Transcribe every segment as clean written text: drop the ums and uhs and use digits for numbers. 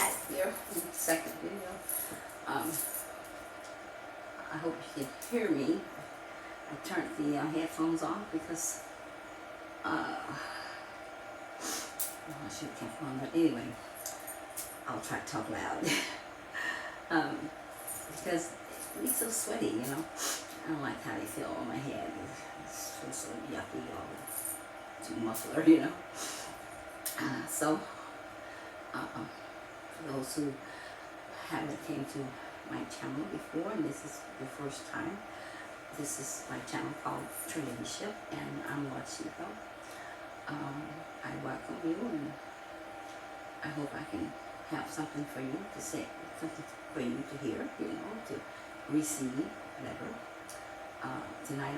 back here in the second video. I hope you can hear me. I turned the headphones off because I should have kept on, but anyway, I'll try to talk loud. Because it makes so sweaty, you know. I don't like how they feel on my head. It feels so yucky, all too muffler, you know. For those who haven't came to my channel before, and this is the first time, this is my channel called TrinityShip, and I'm Shiva. I welcome you, and I hope I can have something for you to say, something for you to hear, you know, to receive, whatever. Tonight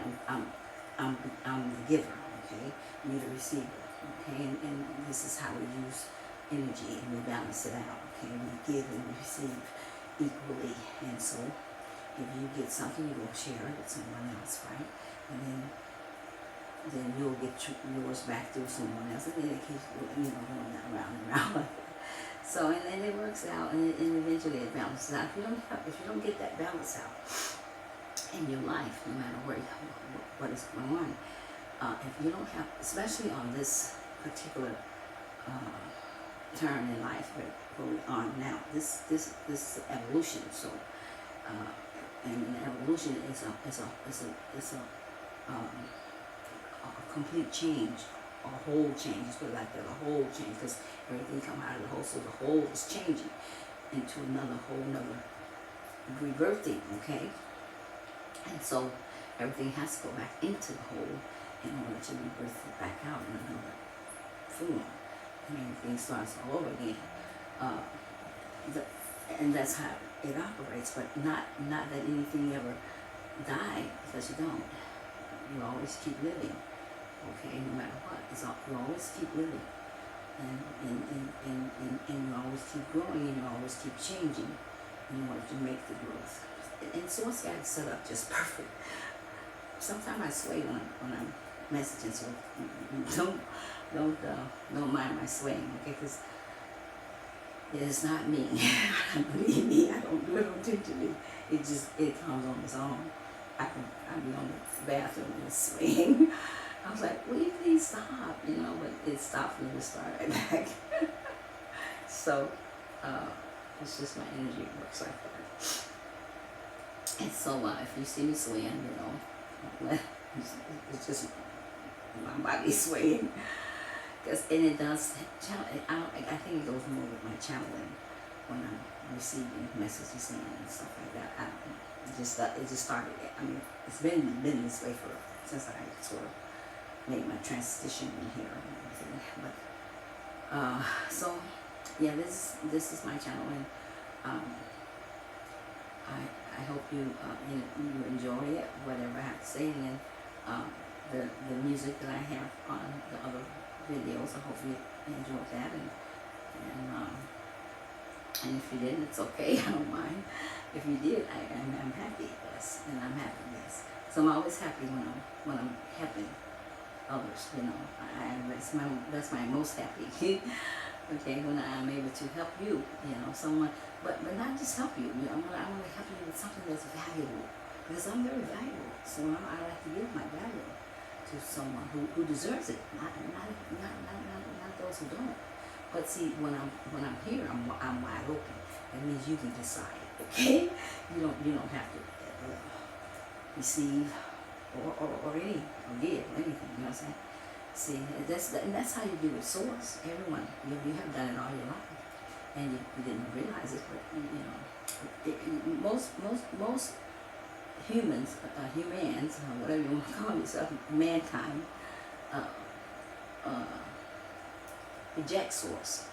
I'm the giver, okay? You the receiver, okay? And this is how we use energy, and we balance it out, okay? We give and we receive equally, and so if you get something, you will share it with someone else, right? And then you'll get yours back through someone else, and then it keeps, you know, going around and around. So, and then it works out, and eventually it balances out. If you don't get that balance out in your life, no matter what is going on, if you don't have, especially on this particular turn in life where we are now, this is evolution. So, and evolution is a complete change, a whole change. Let's put it like that, a whole change, because everything come out of the whole, so the whole is changing into another whole, another rebirthing, okay? And so everything has to go back into the whole in order to rebirth it back out in another form, and everything starts all over again. And that's how it operates, but not that anything ever die, because you don't. You always keep living, okay, no matter what. You always keep living, and you always keep growing, and you always keep changing in order to make the growth. And so it's got it set up just perfect. Sometimes I sway when I'm messaging, so don't mind my swaying, okay? Because it's not me. Believe me, I don't do it intentionally. It comes on its own. I'll be on the bathroom and swaying. I was like, will you please stop? You know, but it stopped and it started right back. So, it's just my energy works like that. And so, if you see me swaying, you know, it's just my body swaying. And it does, I think it goes more with my channeling when I'm receiving messages and stuff like that. It just started. I mean, it's been this way since I sort of made my transition in here and everything. But so yeah, this is my channel, and I hope you enjoy it, whatever I have to say. And then the music that I have on the other videos, I hope you enjoyed that, and if you didn't, it's okay. I don't mind. If you did, I'm happy, yes, and I'm happy, yes. So I'm always happy when I'm helping others, you know. That's my most happy. Okay, when I'm able to help you, you know, someone, but not just help you. You know, I want to help you with something that's valuable, because I'm very valuable. So I like to give my value to someone who deserves it, not those who don't. But see, when I'm here, I'm wide open. That means you can decide. Okay, you don't have to receive or give anything. You know what I'm saying? See, that's how you do with source. Everyone, you have done it all your life, and you didn't realize it. But you know, most humans, humans, or whatever you want to call yourself, mankind, reject source.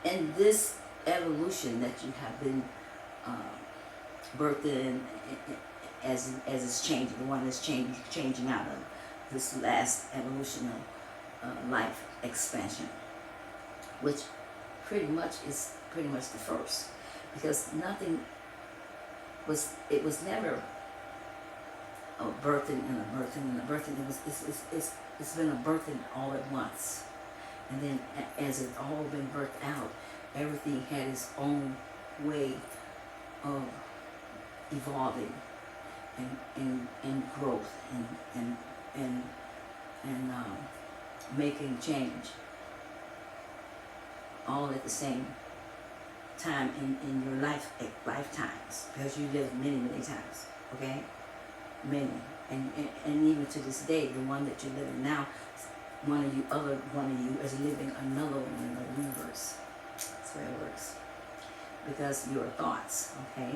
And this evolution that you have been birthed in, as it's changing, the one that's changing out of this last evolution of life expansion, which pretty much is the first, because nothing was never a birthing and a birthing and a birthing. It's been a birthing all at once, And then as it's all been birthed out, everything had its own way of evolving and growth and making change all at the same time in your lifetimes, because you live many times, okay? Many. And even to this day, the one that you're living now, one of you is living another one in the universe. That's the way it works. Because your thoughts, okay?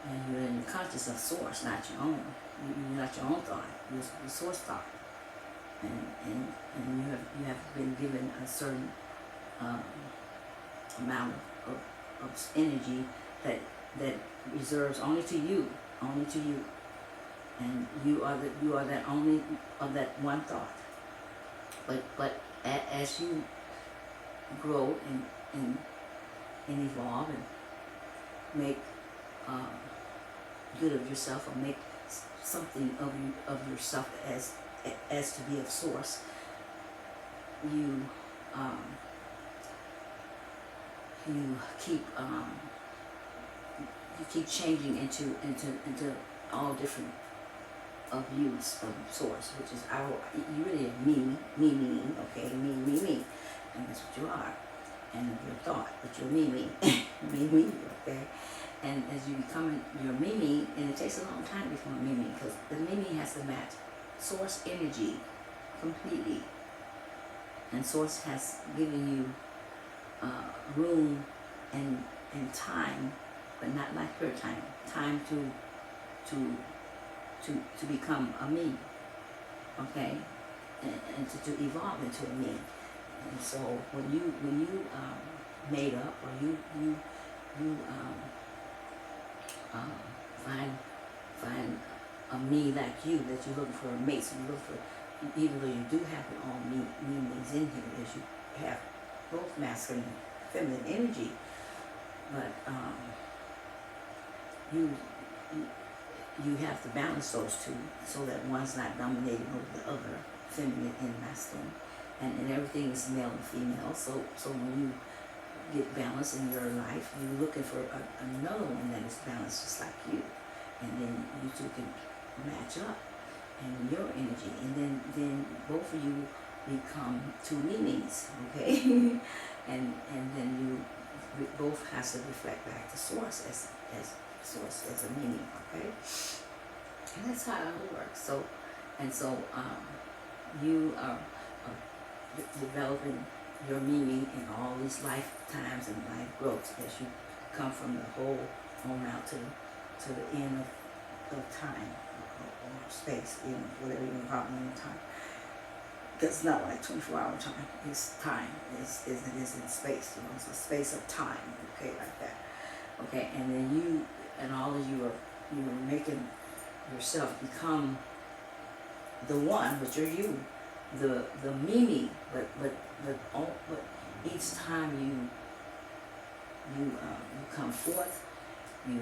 And you're in the conscious of source, not your own. You're not your own thought. You're the source thought. And you have been given a certain amount of energy that reserves only to you, and you are that only of that one thought. But as you grow and evolve and make good of yourself, or make something of yourself as to be of source, you keep changing into all different of views of source, which is you really are me, okay, me, and that's what you are, and your thought, but you're me, okay. And as you become your me, and it takes a long time to become a me, because the me has to match source energy completely, and source has given you room and time, but not like her time to become a me, okay, and to evolve into a me. And so when you made up, or you find a me like you, that you're looking for a mate, so you look for, even though you do have all meanings in here, as you have both masculine and feminine energy, but you have to balance those two, so that one's not dominating over the other, feminine and masculine, and everything is male and female. So when you get balance in your life, you're looking for another one that is balanced just like you, and then you two can match up in your energy, and then both of you become two meanings, okay? and then you both has to reflect back to source as source as a meaning, okay? And that's how it works. So you are developing your meaning in all these lifetimes and life growths, as you come from the whole on out to the end of time, or space, whatever you want to call it, in time. That's not like 24-hour time. It's time. It is in space. It's a space of time. Okay, like that. Okay, and then you and all of you are making yourself become the one, but you're you, the me, but each time you come forth, you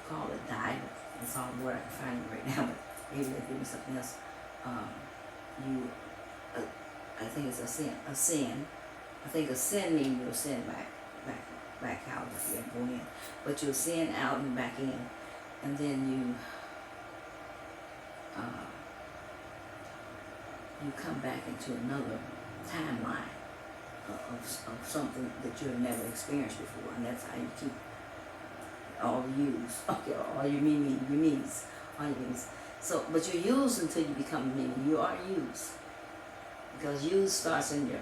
call it die. That's all the word I can find right now, but maybe they'll give me something else. I think it's a sin. I think a sin means you'll sin back out if you go in, but you'll sin out and back in, and then you come back into another timeline of something that you've never experienced before, and that's how you keep all the yous, okay, all your me's, all your me's. So, but you're used until you become me. You are used, because use starts in your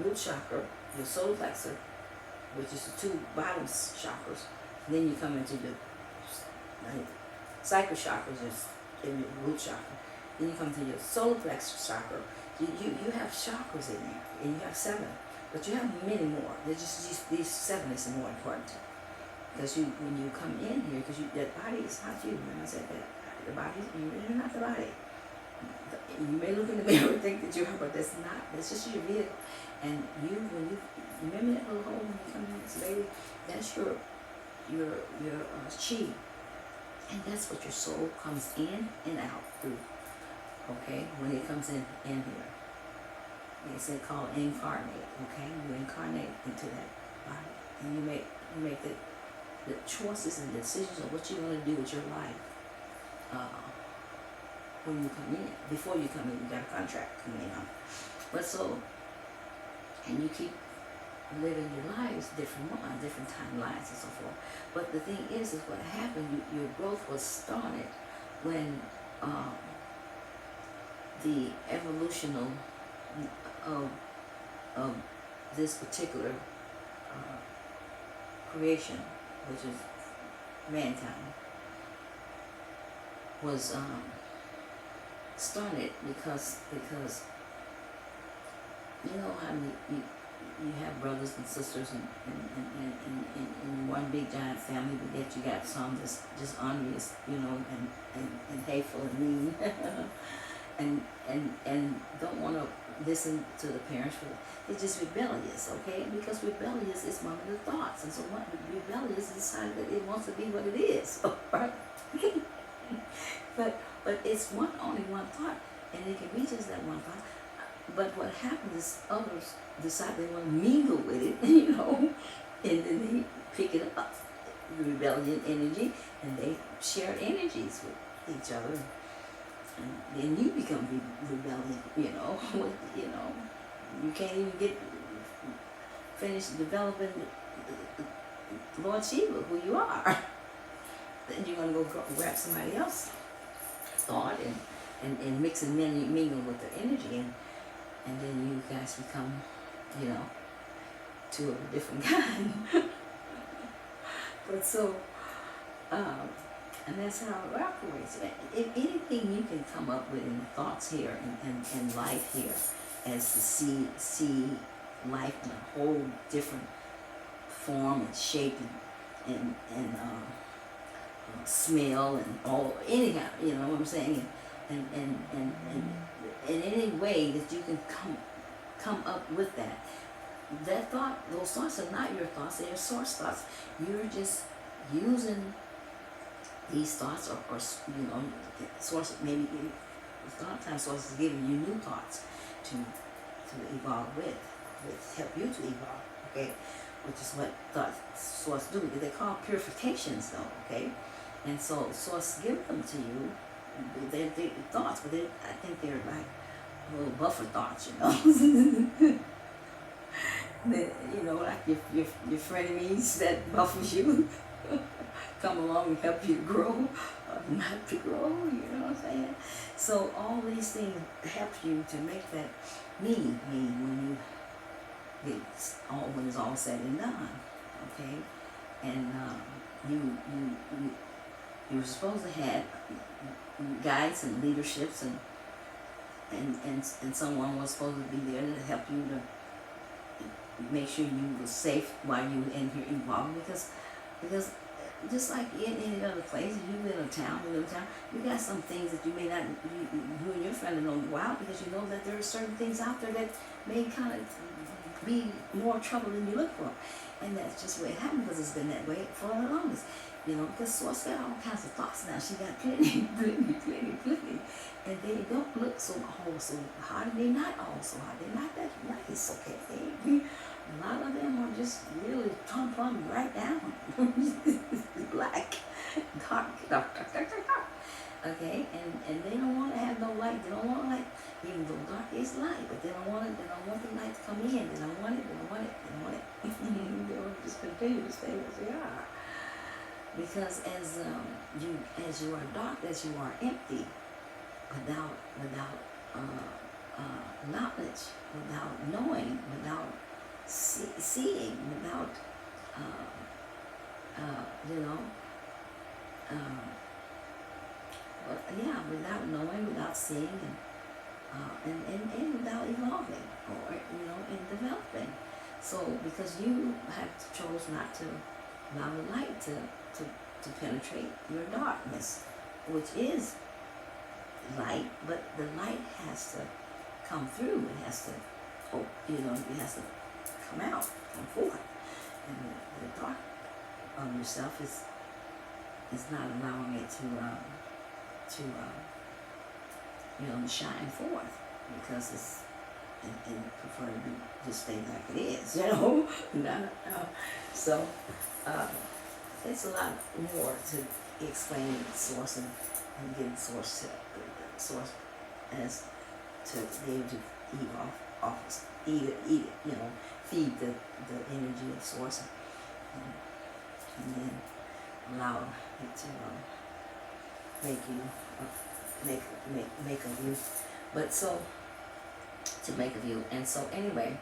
root chakra, your solar plexus, which is the two bottom chakras. And then you come into the sacral chakras, just in your root chakra. Then you come to your solar plexus chakra. You have chakras in there, and you have 7, but you have many more. They're just these 7 is more important, because when you come in here, because that body is not you. Remember I said that the body, you're not the body. You may look in the mirror and think that you are, but that's not. That's just your vehicle. And when you remember that little hole when you come in, this baby, that's your chi, and that's what your soul comes in and out through. okay, when it comes in here. It's called incarnate, okay? You incarnate into that body, and you make the choices and decisions of what you're going to do with your life when you come in. Before you come in, you got a contract coming in. But so, and you keep living your lives, different timelines and so forth. But the thing is what happened, your growth was started when the evolutional of this particular creation, which is mankind, was started because you know how you have brothers and sisters in one big giant family, but yet you got some that's just envious, you know, and hateful and mean, and don't want to listen to the parents. They're just rebellious, okay? Because rebellious is one of the thoughts, and so what rebellious decided that it wants to be what it is, right? but it's only one thought, and it can be just that one thought. But what happens is others decide they want to mingle with it, you know, and then they pick it up, the rebellion energy, and they share energies with each other, and then you become rebellion, you know. You can't even finish developing Lord Shiva, who you are. Then you're going to go grab somebody else's thought and mix and mingle with their energy, and then you guys become, you know, two of a different kind. But so, and that's how it operates. If anything you can come up with in the thoughts here and life here, as to see life in a whole different form and shape and smell and all, anyhow, you know what I'm saying? And in any way that you can come up with that thought, those thoughts are not your thoughts, they are source thoughts. You're just using these thoughts, or you know, source, maybe sometimes source is giving you new thoughts to evolve with help you to evolve, okay? Which is what thought source do. They're called purifications, though, okay? And so source give them to you. They're thoughts, but I think they're like little buffer thoughts, you know. You know, like your frenemies that buffers you come along and help you grow, or not to grow, you know what I'm saying? So all these things help you to make that mean when it's all said and done, okay? And you're supposed to have guides and leaderships and someone was supposed to be there to help you to make sure you were safe while you were in here evolving, because just like in any other place, if you live in a town, you got some things that you may not, you and your friend know wow, because you know that there are certain things out there that may kind of be more trouble than you look for. And that's just the way it happened, because it's been that way for the longest. You know, because Source got all kinds of thoughts now. She got plenty. And they don't look so hard. They're not all so hard. They're not that nice, okay? A lot of them are just really plumb right down. Black, dark. Okay, and they don't want to have no light. They don't want light, even though dark is light, but they don't want it. They don't want the light to come in. They don't want it. They want to just continue to stay as they are. Because as you are dark, as you are empty, without knowledge, without knowing, without seeing, without without knowing, without seeing, and without evolving, or and developing. So because you have chose not to allow the light to penetrate your darkness, which is light, but the light has to come through. It has to, it has to come out, come forth, and the dark of yourself is not allowing it to to shine forth, because it's, and prefer to just stay like it is, so it's a lot more to explain source, and getting source as to be able to eat eat it, feed the energy of source, and then allow it to make you make of you. But so to make of you, and so anyway,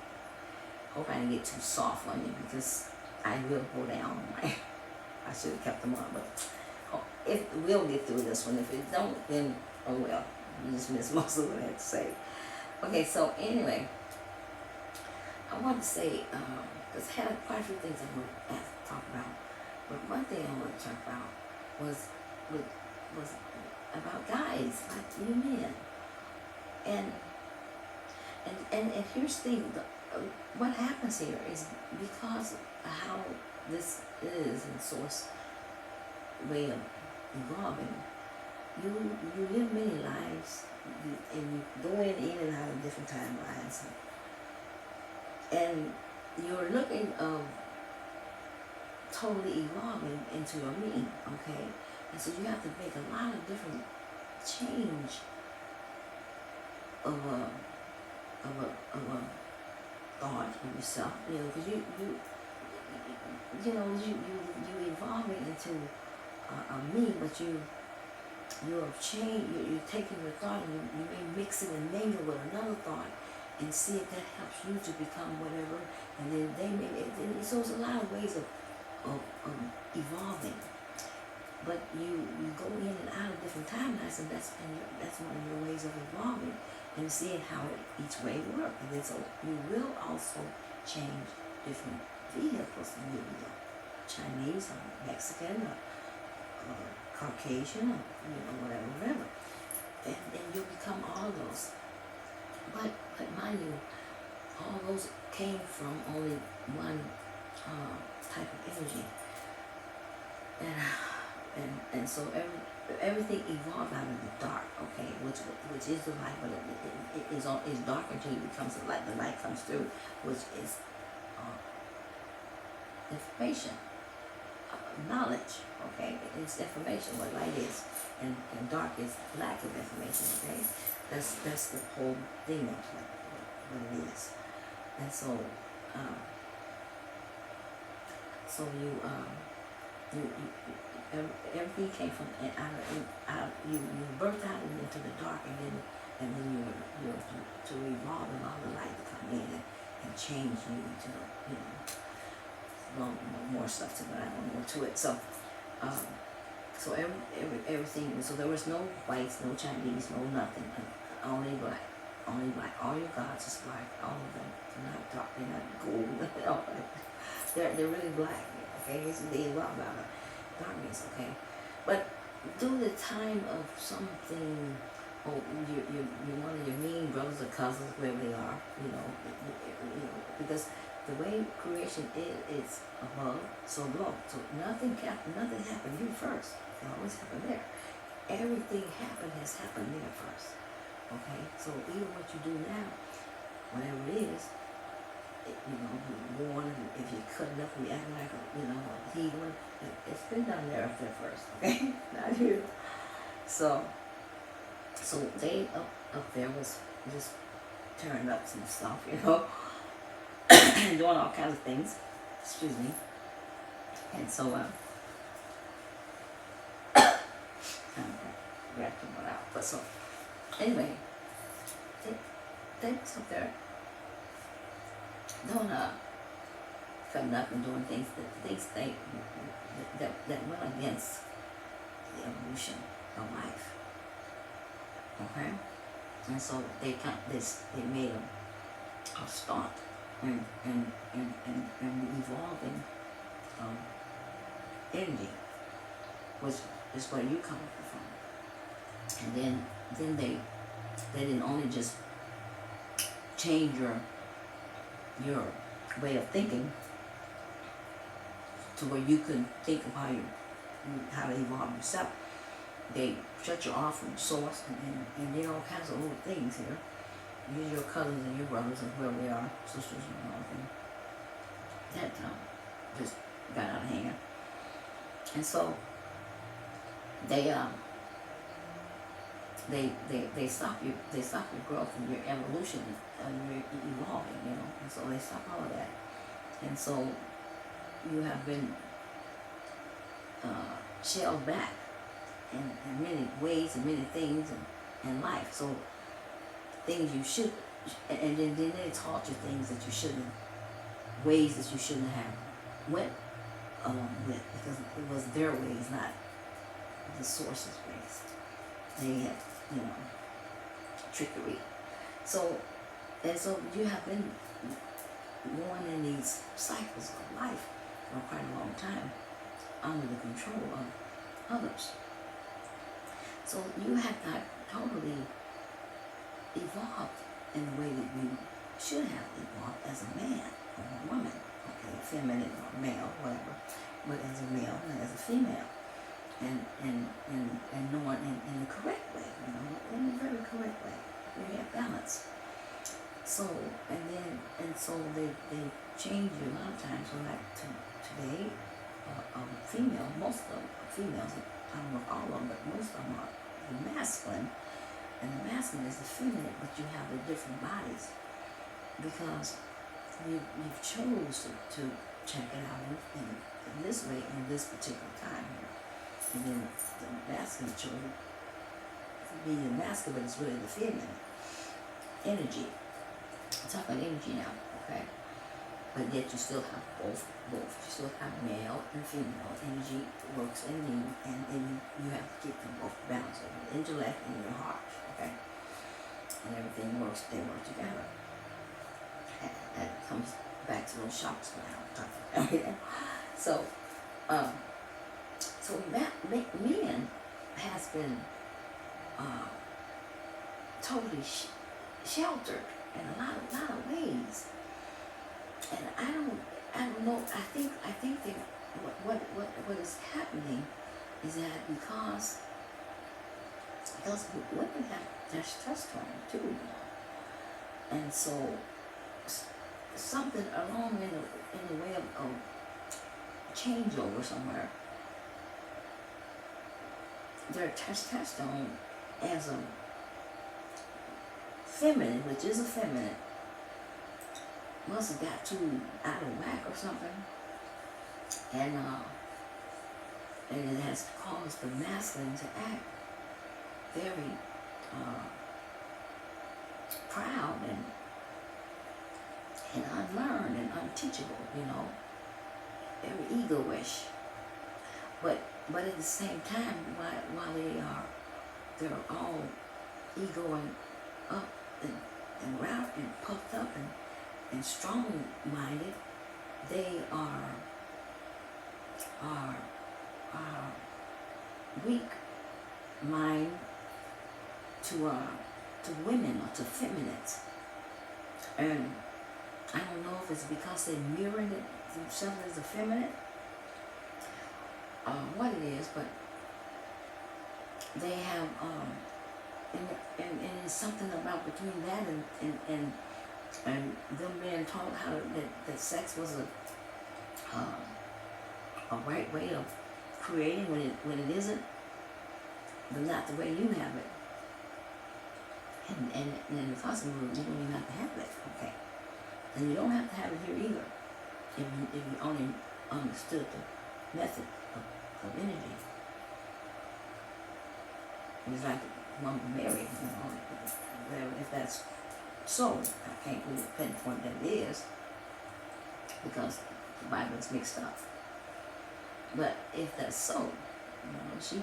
hope I didn't get too soft on you, because I will go down. I should have kept them on, but if we'll get through this one. If it don't, then oh well. You just missed most of what I had to say. Okay, so anyway, I want to say, because I had quite a few things I want to talk about, but one thing I want to talk about was about guys, like you men. And here's the thing, what happens here is, because of how this is in source way of evolving, you live many lives, and you go in and out of different timelines, and you're looking of totally evolving into your being, okay? And so you have to make a lot of different change of a thought of yourself, because you evolving into a me, but you have changed. You're taking your thought, and you may mix it and mingle with another thought, and see if that helps you to become whatever. And then they may. So there's a lot of ways of evolving. But you go in and out of different timelines, and that's one of your ways of evolving, and seeing how each way works. And then so you will also change different vehicles. You will be Chinese or Mexican or Caucasian, or whatever. And you'll become all those. But mind you, all those came from only one type of energy. And so everything evolved out of the dark, okay, which is the light, but it is dark until it becomes the light. The light comes through, which is information, knowledge, okay. It's information, what light is, and dark is lack of information, okay. That's the whole thing of what it is. And so everything came from out. You birthed out into the dark, and then you're to evolve and allow the light to come in and change you into more stuff to it. I don't know to it. So everything. So there was no whites, no Chinese, no nothing. Only black. All your gods is black. All of them. They're not dark. They're not gold. They're really black. Okay, they evolved out of darkness, okay? But due to the time of something, you're one of your mean brothers or cousins, wherever they are, because the way creation is above, so below. So nothing happened here first. It always happened there. Everything has happened there first, okay? So even what you do now, whatever it is, you're born, if you're cutting up, you act like a heathen. It's been done there up there first, okay? Not here. So they up there was just tearing up some stuff, and doing all kinds of things. Excuse me. And so I'm wrapping one out. But so anyway, they was up there doing cutting up and doing things that went against the evolution of life. Okay? And so they made a start and evolving energy, which is where you come from. And then they didn't only just change your way of thinking to where you could think of how to evolve yourself, they shut you off from source, and there are all kinds of little things here. Use your cousins and your brothers and whoever they are, sisters and all things. That just got out of hand. And so they stop you, they stop your growth and your evolution and your evolving, you know, and so they stop all of that. And so you have been shelled back in many ways and many things in life. So things you should, and then they taught you things that you shouldn't, ways that you shouldn't have went along with, because it was their ways, not the source's ways. They had, you know, trickery. So, and so you have been going in these cycles of life for quite a long time under the control of others. So you have not totally evolved in the way that you should have evolved as a man or a woman, okay, feminine or male, whatever, but as a male and as a female, and knowing in the correct way, you know, in a very correct way, where you have balance. So, and so they change you a lot of times. So like today, female, most of them are females, I don't know if all of them, but most of them are the masculine, and the masculine is the feminine, but you have the different bodies because you've chose to check it out in this way in this particular time here. And then the masculine chose to be the masculine, but it's really the feminine energy. I'm talking about energy now, okay? But yet you still have both. You still have male and female energy works in you, and you have to keep them both balanced. Your intellect and your heart, okay? And everything works, they work together. And that comes back to those shocks when I'm talking about. So, men has been totally sheltered in a lot of ways, and I don't know. I think that what is happening is that because women have testosterone too, you know, and so something along in the way of changeover somewhere. Their testosterone as a feminine, which is a feminine, must have got too out of whack or something, and it has caused the masculine to act very proud and unlearned and unteachable, you know, very egoish. But at the same time, while they're all egoing up and round and puffed up and strong-minded, they are weak mind to women or to feminists. And I don't know if it's because they're mirroring themselves as a feminine, what it is, but they have, and it's something about between that and them being taught how that sex was a right way of creating when it isn't, but not the way you have it. And in the cosmic world, you don't even have to have it, okay? And you don't have to have it here either, if you only understood the method of energy. It's like one married, you know, if that's so, I can't really pinpoint that it is, because the Bible is mixed up. But if that's so, you know, she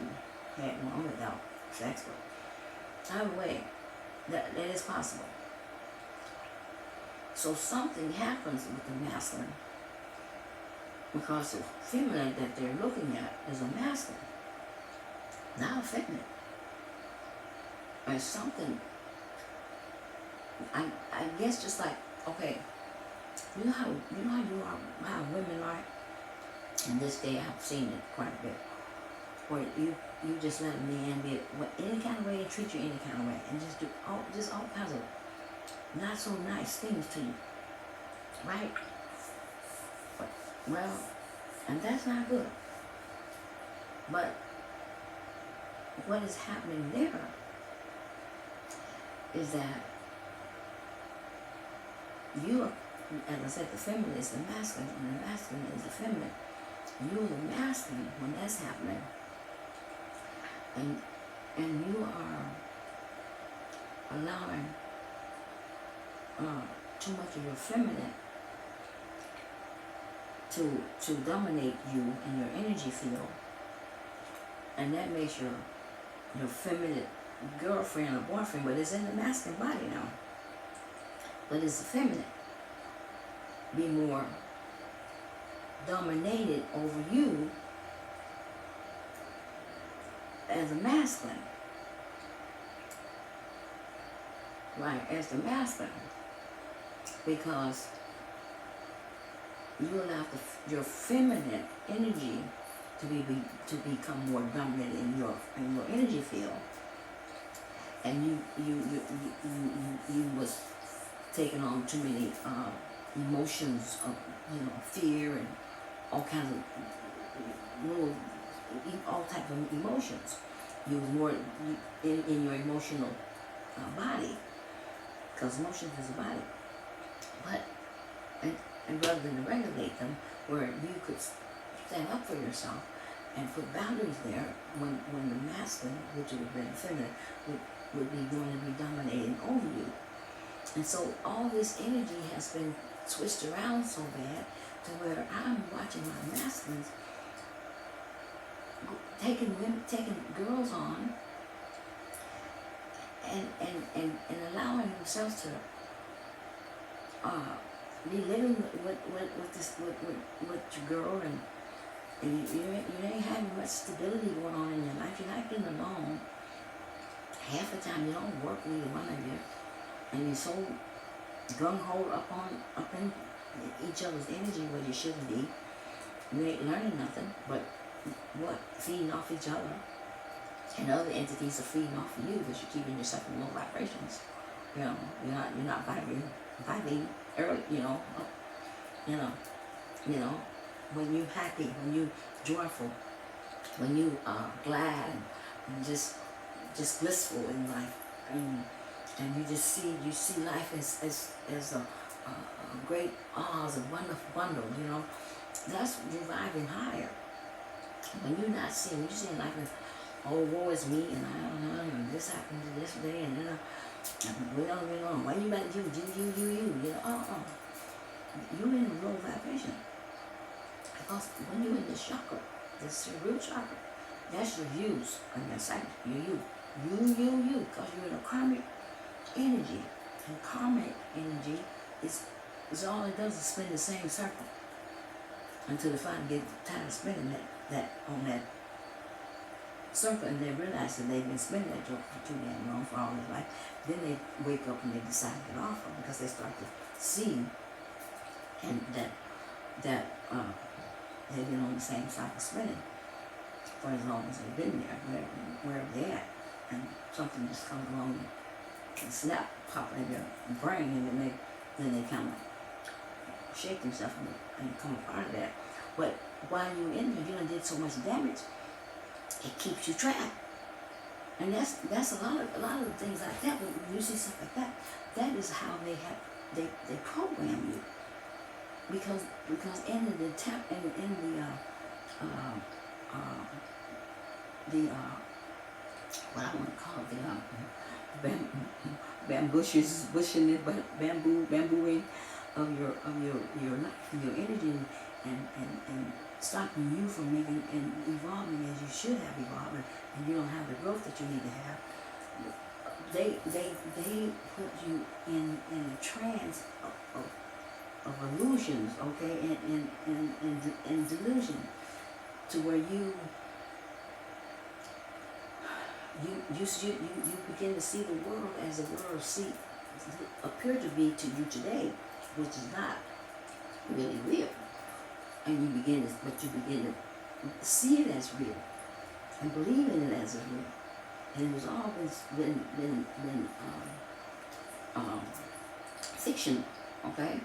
had one without sex, but either way, that is possible. So something happens with the masculine, because the feminine that they're looking at is a masculine, not a feminine. And something, I guess, just like, okay, you know how you are, how women are. In this day, I've seen it quite a bit, where you just let a man be any kind of way and treat you any kind of way, and just do all kinds of not so nice things to you, right? But, well, and that's not good. But what is happening there is that you are, as I said, the feminine is the masculine, and the masculine is the feminine. You're the masculine when that's happening, and you are allowing too much of your feminine to dominate you in your energy field, and that makes your feminine girlfriend or boyfriend, but it's in the masculine body now, but it's the feminine, be more dominated over you as a masculine, right? As the masculine, because you allow your feminine energy to become more dominant in your energy field, and you was taking on too many emotions of fear and all kinds of all types of emotions. You was more in your emotional body, because emotions is a body. But and rather than regulate them, where you could stand up for yourself and put boundaries there, when the masculine, which would have been feminine, would be going to be dominating over you. And so all this energy has been switched around so bad to where I'm watching my masculines taking girls on and allowing themselves to be living with your girl, and you ain't having much stability going on in your life. You're not getting along. Half the time you don't work with either one of you, and you're so gung-ho up in each other's energy where you shouldn't be. You ain't learning nothing but feeding off each other, and other entities are feeding off of you because you're keeping yourself in low vibrations. You're not vibrating early. When you're happy, when you're joyful, when you are glad and just blissful in life, and you see life as a great Oz, a wonderful bundle. That's reviving higher. When you're not seeing, you're seeing life as, oh, woe is me, and I don't know, and this happened to this day, and why you mad at you, you're in a low vibration. Because when you're in this chakra, this root chakra, that's your views on your psyche, you, because you're in a karmic energy, and karmic energy is all it does is spin the same circle until they finally get tired of spinning that on that circle, and they realize that they've been spinning that joke for too damn long, for all their life. Then they wake up and they decide to get off of it, because they start to see and that they've been on the same cycle spinning for as long as they've been there, wherever they're at, and something just comes along and snap, pop in their brain, and then they kind of shake themselves and come apart of that. But while you're in there, you done did so much damage, it keeps you trapped. And that's a lot of the things like that. When you see stuff like that, that is how they program you. Because in the what I want to call it, bambooing of your life and your energy, and stopping you from making and evolving as you should have evolved, and you don't have the growth that you need to have. They put you in a trance of illusions, okay, and delusion, to where you begin to see the world as the world appear to be to you today, which is not really real. And you begin to see it as real. and believe in it as it's real. And it was always been fiction, okay?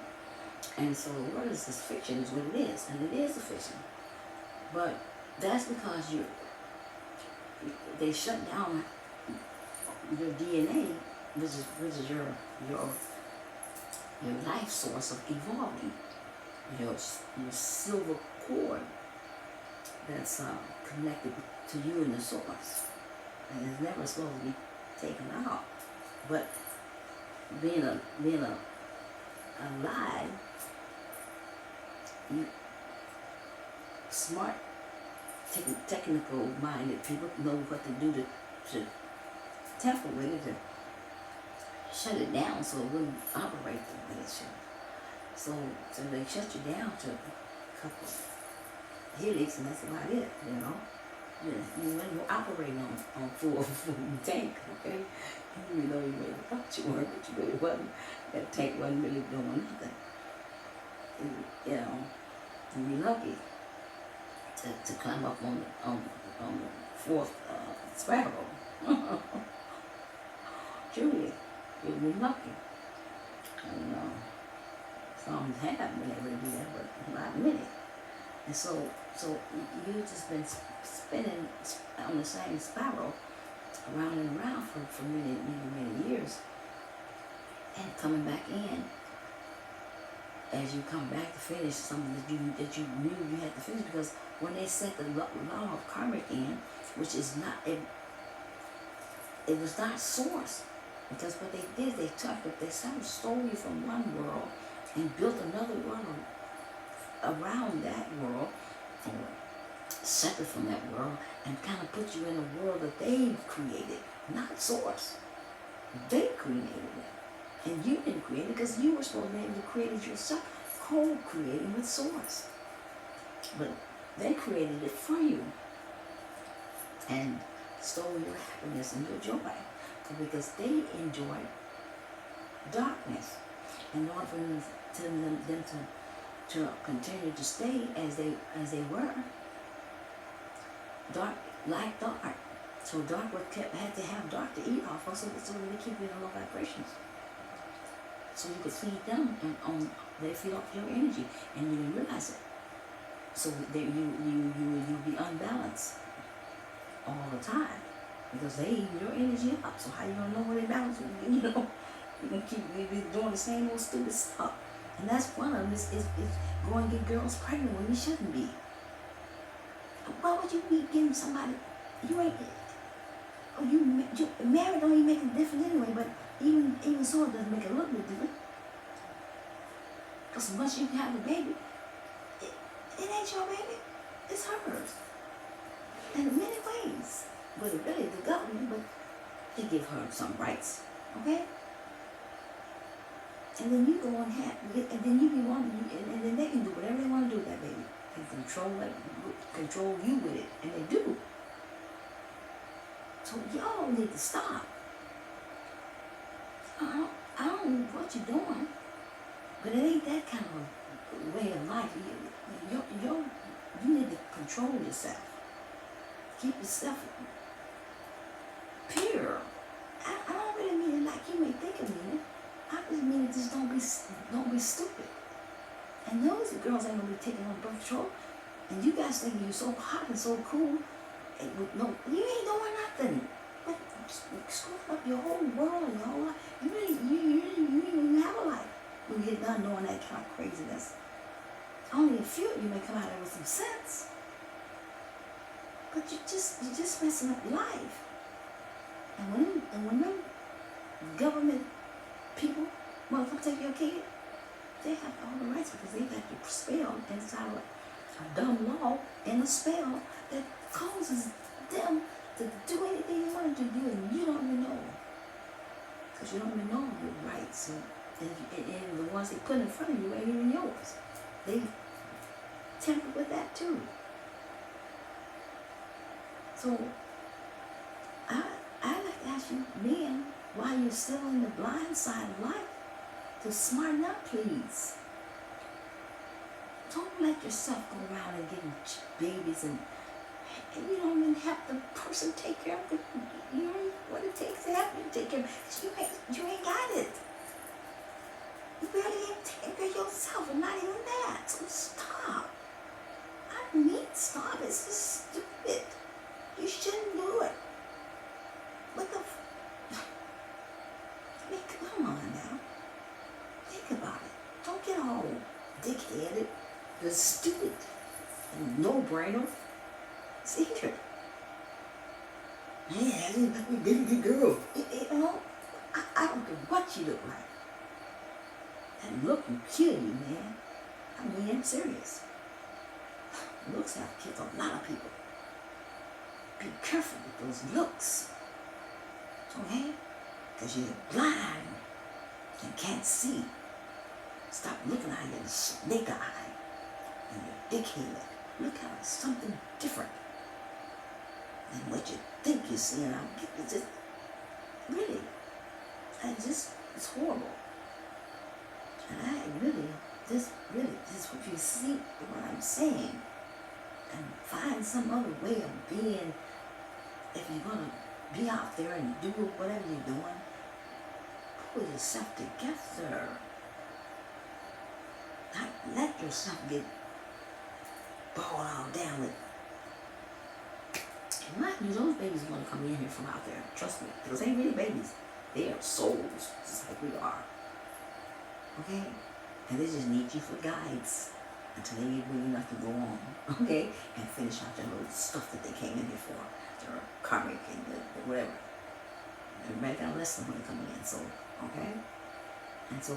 And so what is this fiction is what it is, and it is a fiction. But that's because they shut down your DNA, which is your life source of evolving, your silver cord that's connected to you and the source, and it's never supposed to be taken out. But being alive, you smart, technical minded people know what to do to tamper with it, to shut it down so it wouldn't operate the way it should. So they shut you down to a couple of headaches, and that's about it, you know. You weren't operating on full tank, okay? You know you really thought you were, but you really wasn't. That tank wasn't really doing nothing. And, you know, you're lucky to climb up on the fourth spiral. Truly, you've been lucky. And some have been able to do that, but not many. And so you've just been spinning on the same spiral around and around for many years, and coming back in as you come back to finish something that you knew you had to finish, because when they set the law of karmic in, which is not it was not source, because what they did, they stole you from one world and built another world around that world, or separate from that world, and kind of put you in a world that they've created, not source. They created it, and you didn't create it because you were supposed to be able to create it yourself, co-creating with source. But they created it for you and stole your happiness and your joy, because they enjoyed darkness. In order for them to continue to stay as they were, dark like dark. So dark had to have dark to eat off of, so they keep you in low vibrations. So you could feed them, and they feed off your energy, and you didn't realize it. So you be unbalanced all the time, because they eat your energy up. So how you gonna know where they balance? You know, you gonna keep doing the same old stupid stuff. And that's one of them is going to get girls pregnant when you shouldn't be. Why would you be getting somebody, you ain't, or you married don't even make a difference anyway, but even so it doesn't make a little bit different. Because once you have a baby, it ain't your baby, it's hers. In many ways. But it really the government, but they give her some rights, okay? And then you go and and then you be wanting, and then they can do whatever they want to do with that baby. And control you with it, and they do. So y'all need to stop. I don't know what you're doing, but it ain't that kind of way of life. You need to control yourself. Keep yourself pure. I don't really mean it like you may think of me. I just mean it, just don't be stupid. And those girls ain't gonna be taking on birth control. And you guys think you're so hot and so cool. And no, you ain't doing nothing. But screwing up your whole world and your whole life. You didn't even have a life when you get done doing that kind of craziness. Only a few of you may come out of it with some sense. But you're just messing up life. And when them government people want to come take your kid, they have all the rights, because they got you spelled inside of a dumb law and a spell that causes them to do anything you want to do, and you don't even know. Because you don't even know your rights, and the ones they put in front of you ain't even yours. They tamper with that too. So I like to ask you, men, while you're still in the blind side of life, to smarten up, please. Don't let yourself go around and getting babies and And you don't even have the person take care of it. You know what it takes to have you take care of it. You ain't got it. You barely even take care of yourself, and not even that. So stop. I mean, stop. It's just stupid. You shouldn't do it. What the? I mean, come on now. Think about it. Don't get all dick-headed. It's stupid and no-brainer. It's either. Yeah, you're a good girl. You know, I don't care what you look like. That look will kill you, man. I mean, I'm serious. Looks have killed a lot of people. Be careful with those looks. Okay? Because you're blind and can't see. Stop looking at you in a snake eye and your dickhead. Look at something different than what you think you're seeing. It's just, really, it's horrible. And I really, this what you see, what I'm saying, and find some other way of being. If you're gonna be out there and do whatever you're doing, pull yourself together. Not let yourself get bogged all down with. And mind you, those babies are gonna come in here from out there. Trust me, because they ain't really babies. They are souls, just like we are. Okay? And they just need you for guides until they get really enough to go on, okay? And finish out their little stuff that they came in here for. Their karmic and whatever. Everybody got a lesson when they come in, so, okay? And so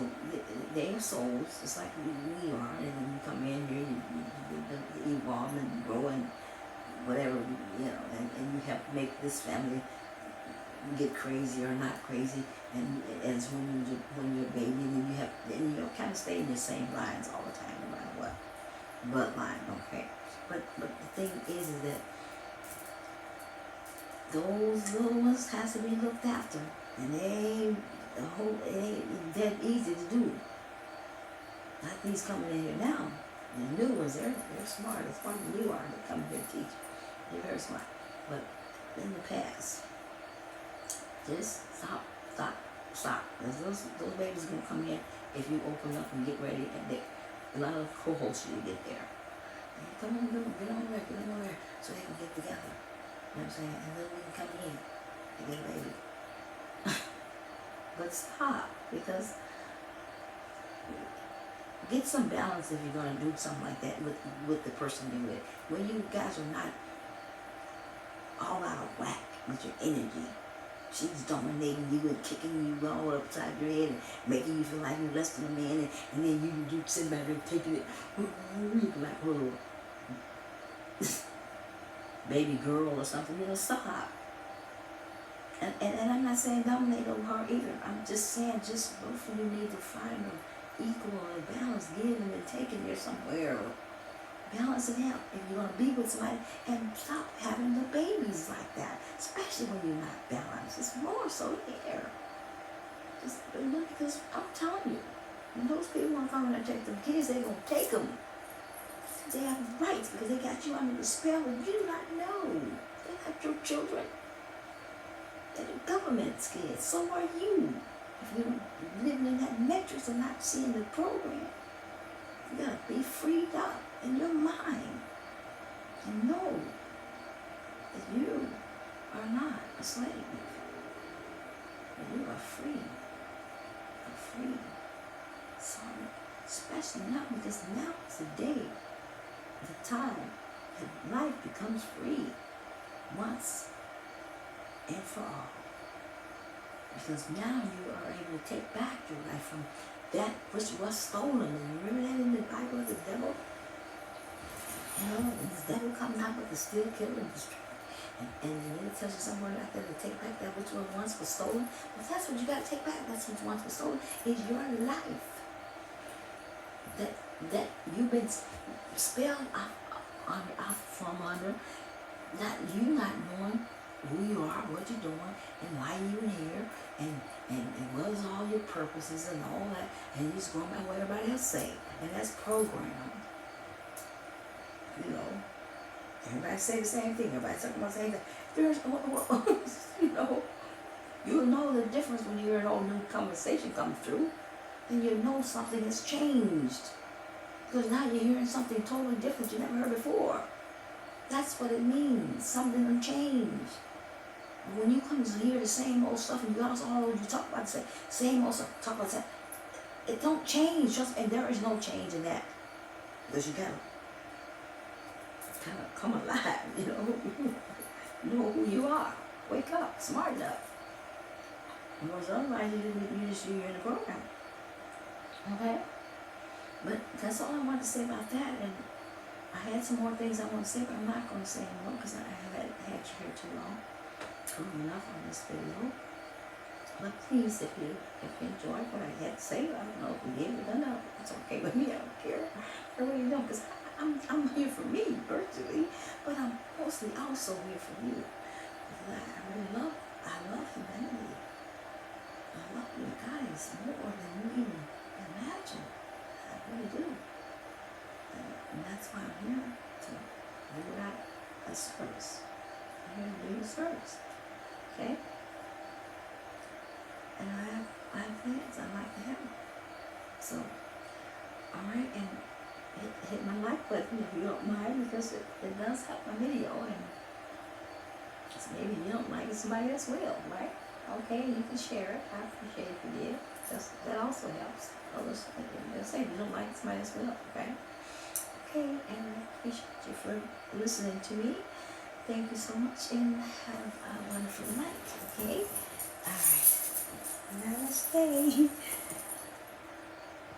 they are souls, just like we are. And when you come in here, you evolve and grow and whatever, you know, and you help make this family get crazy or not crazy. And as when you're a baby, and you kind of stay in your same lines all the time, no matter what. Bloodline, okay. But the thing is that those little ones has to be looked after, and it ain't that easy to do. Like these coming in here now, the new ones, they're smart. They're smarter than you are. They come here to teach. They're very smart. But in the past, just stop. Because those babies are gonna come in if you open up and get ready, and a lot of co-hosts you get there. And come on, get on there, so they can get together. You know what I'm saying? And then we can come in and get a baby. But stop, because get some balance if you're gonna do something like that with the person you're with. When you guys are not all out of whack with your energy. She's dominating you and kicking you all upside your head and making you feel like you're less than a man, and then you sit back and taking it like a little baby girl or something. You know, stop. And I'm not saying dominate over her either. I'm just saying just both of you need to find an equal and balance, giving and taking there somewhere. Balance it out if you're going to be with somebody, and stop having the babies like that, especially when you're not balanced. It's more so here. Just because I'm telling you, when those people want to come in and take them kids, they're going to take them. They have rights because they got you under the spell, and you do not know. They're not your children. They're the government's kids. So are you. If you're living in that matrix and not seeing the program, you got to be freed up in your mind and know that you are not a slave. That you are free. You're free. So, especially now, because now is the day, the time that life becomes free once and for all. Because now you are able to take back your life from that which was stolen. And remember that in the Bible, the devil? You know, and the devil comes out with the steal, kill, and destroy. And then it tells you somewhere like that to take back that which once was stolen. Well, that's what you got to take back. That's what once was stolen, is your life. That you've been spelled off from under. Not you not knowing who you are, what you're doing, and why you're here, and what is all your purposes and all that, and you're just going by what everybody else say, and that's programmed, you know, Everybody say the same thing. Everybody talking about the same thing. There's, you know, you'll know the difference when you hear a whole new conversation come through. Then you know something has changed. Because now you're hearing something totally different you never heard before. That's what it means. Something will change. When you come to hear the same old stuff and you talk about the same old stuff, talk about that, it don't change. And there is no change in that. Because you gotta kind of come alive, you know who you are. Wake up, smart enough. Because otherwise you're in the program. Okay? But that's all I wanted to say about that. And I had some more things I want to say, but I'm not going to say anymore because I haven't had you here too long. Enough on this video. But please, if you enjoyed what I had to say, I don't know if you did or not. It's okay with me. I don't care. I really don't, because I'm here for me virtually, but I'm mostly also here for you. I love humanity. I love you guys more than you even imagine. I really do. And that's why I'm here to give out a service. I'm here to do a service. Okay? And I have plans I'd like to have. So, alright, and hit my like button if you don't mind, because it does help my video, and so maybe you don't like it, somebody else will, right? Okay, you can share it. I appreciate it if you did. That also helps. Others, say if you don't like it, somebody else will, okay? Okay, and I appreciate you for listening to me. Thank you so much, and have a wonderful night, okay? Alright. Namaste.